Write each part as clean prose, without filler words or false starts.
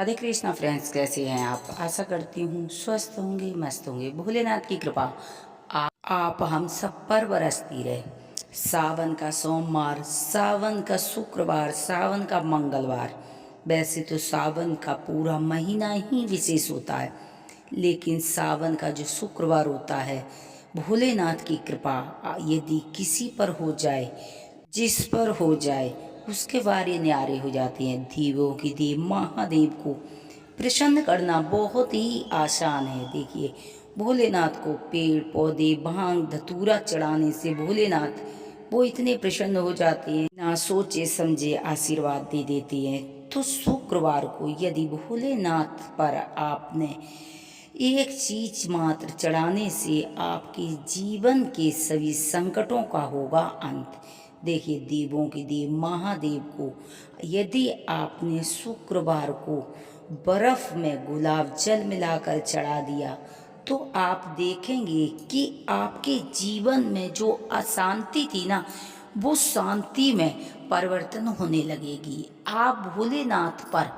Radhe Krishna friends, कैसे हैं आप? आशा करती हूँ स्वस्थ होंगे, मस्त होंगे। भोलेनाथ की कृपा आप हम सब पर बरसती रहे। सावन का सोमवार, सावन का शुक्रवार, सावन का मंगलवार। वैसे तो सावन का पूरा महीना ही विशेष होता है, लेकिन सावन का जो शुक्रवार होता है, भोलेनाथ की कृपा यदि किसी पर हो जाए, जिस पर हो जाए, उसके बारे न्यारे हो जाते हैं। देवों की देव महादेव को प्रसन्न करना बहुत ही आसान है। देखिए, भोलेनाथ को पेड़ पौधे भांग धतूरा चढ़ाने से भोलेनाथ वो इतने प्रसन्न हो जाते हैं, ना सोचे समझे आशीर्वाद दे देते हैं। तो शुक्रवार को यदि भोलेनाथ पर आपने एक चीज मात्र चढ़ाने से आपके जीवन के सभी संकटों का होगा अंत। देखिए, देवों के देव महादेव को यदि आपने शुक्रवार को बर्फ में गुलाब जल मिलाकर चढ़ा दिया, तो आप देखेंगे कि आपके जीवन में जो अशांति थी ना, वो शांति में परिवर्तन होने लगेगी। आप भोलेनाथ पर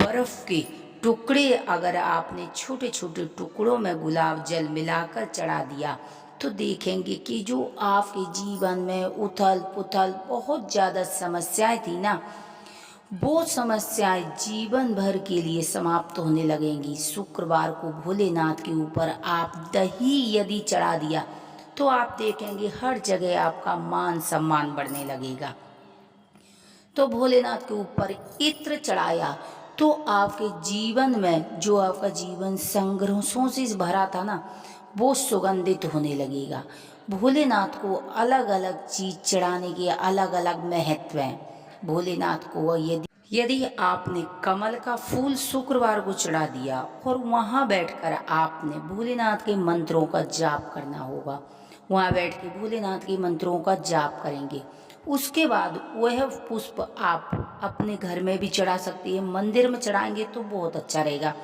बर्फ के टुकड़े अगर आपने छोटे छोटे टुकड़ों में गुलाब जल मिलाकर चढ़ा दिया, तो देखेंगे कि जो आपके जीवन में उथल पुथल बहुत ज़्यादा समस्याएं थी ना, वो समस्याएं जीवन भर के लिए समाप्त होने लगेंगी। शुक्रवार को भोलेनाथ के ऊपर आप दही यदि चढ़ा दिया, तो आप देखेंगे हर जगह आपका मान सम्मान बढ़ने लगेगा। तो भोलेनाथ के ऊपर इत्र चढ़ाया, तो आपके जीवन में जो आपका जीवन संघर्षों से भरा था ना, वो सुगंधित होने लगेगा। भोलेनाथ को अलग अलग चीज चढ़ाने के अलग अलग महत्व हैं। भोलेनाथ को यदि यदि आपने कमल का फूल शुक्रवार को चढ़ा दिया और वहां बैठकर आपने भोलेनाथ के मंत्रों का जाप करना होगा, वहां बैठ के भोलेनाथ के मंत्रों का जाप करेंगे। उसके बाद वह पुष्प आप अपने घर में भी चढ़ा सकती है, मंदिर में चढ़ाएंगे तो बहुत अच्छा रहेगा।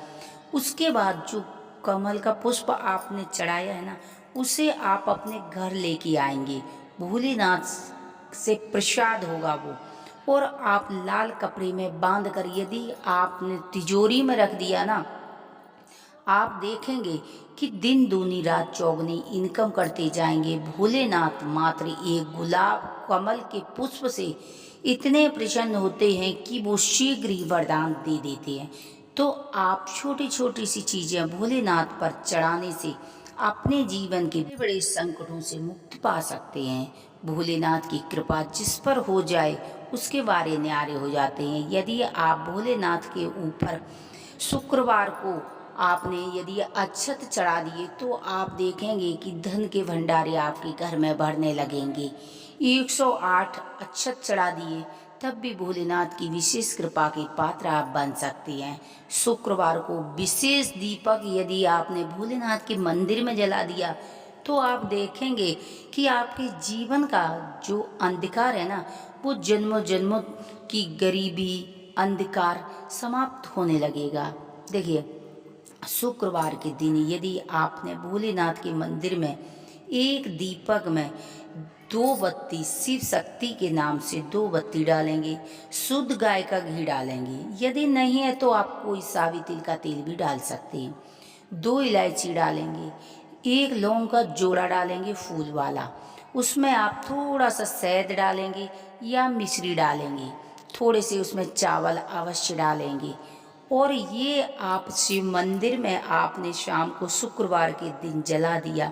उसके बाद जो कमल का पुष्प आपने चढ़ाया है ना, उसे आप अपने घर लेके आएंगे। भोलेनाथ से प्रसाद होगा वो, और आप लाल कपड़े में बांध कर यदि आपने तिजोरी में रख दिया ना, आप देखेंगे कि दिन दूनी रात चौगनी इनकम करते जाएंगे। भोलेनाथ मात्र एक गुलाब कमल के पुष्प से इतने प्रसन्न होते हैं कि वो शीघ्र ही वरदान दे देते हैं। तो आप छोटी छोटी सी चीजें भोलेनाथ पर चढ़ाने से अपने जीवन के बड़े बड़े संकटों से मुक्ति पा सकते हैं। भोलेनाथ की कृपा जिस पर हो जाए, उसके बारे न्यारे हो जाते हैं। यदि आप भोलेनाथ के ऊपर शुक्रवार को आपने यदि अक्षत चढ़ा दिए, तो आप देखेंगे कि धन के भंडारे आपके घर में भरने लगेंगे। 108 अक्षत चढ़ा दिए, तब भी भोलेनाथ की विशेष कृपा के पात्र आप बन सकते हैं। शुक्रवार को विशेष दीपक यदि आपने भोलेनाथ के मंदिर में जला दिया, तो आप देखेंगे कि आपके जीवन का जो अंधकार है ना, वो जन्मों जन्मों की गरीबी अंधकार समाप्त होने लगेगा। देखिए, शुक्रवार के दिन यदि आपने भोलेनाथ के मंदिर में एक दीपक में 2 बत्ती शिव शक्ति के नाम से 2 बत्ती डालेंगे, शुद्ध गाय का घी डालेंगे। यदि नहीं है तो आप कोई सावी तिल का तेल भी डाल सकते हैं। 2 इलायची डालेंगे, एक लौंग का जोड़ा डालेंगे फूल वाला, उसमें आप थोड़ा सा शहद डालेंगे या मिश्री डालेंगे, थोड़े से उसमें चावल अवश्य डालेंगे। और ये आप शिव मंदिर में आपने शाम को शुक्रवार के दिन जला दिया,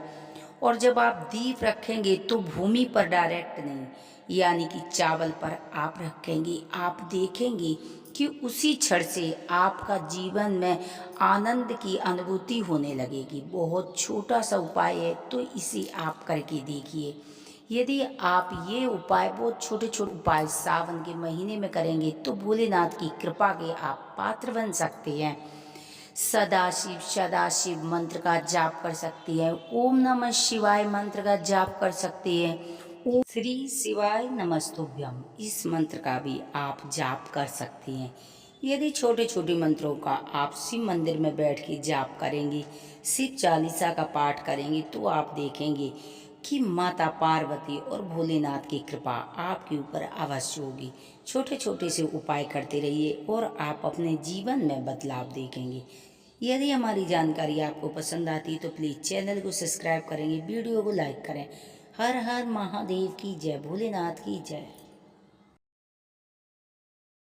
और जब आप दीप रखेंगे तो भूमि पर डायरेक्ट नहीं, यानी कि चावल पर आप रखेंगे। आप देखेंगे कि उसी क्षण से आपका जीवन में आनंद की अनुभूति होने लगेगी। बहुत छोटा सा उपाय है, तो इसे आप करके देखिए। यदि आप ये उपाय, बहुत छोटे छोटे उपाय सावन के महीने में करेंगे, तो भोलेनाथ की कृपा के आप पात्र बन सकते हैं। सदाशिव सदाशिव मंत्र का जाप कर सकती हैं, ओम नमः शिवाय मंत्र का जाप कर सकती हैं, ओम श्री शिवाय नमस्तुभ्यम इस मंत्र का भी आप जाप कर सकती हैं। यदि छोटे छोटे मंत्रों का आप शिव मंदिर में बैठ के जाप करेंगे, शिव चालीसा का पाठ करेंगे, तो आप देखेंगे कि माता पार्वती और भोलेनाथ की कृपा आपके ऊपर अवश्य होगी। छोटे छोटे से उपाय करते रहिए और आप अपने जीवन में बदलाव देखेंगे। यदि हमारी जानकारी आपको पसंद आती है तो प्लीज़ चैनल को सब्सक्राइब करेंगे, वीडियो को लाइक करें। हर हर महादेव की जय, भोलेनाथ की जय।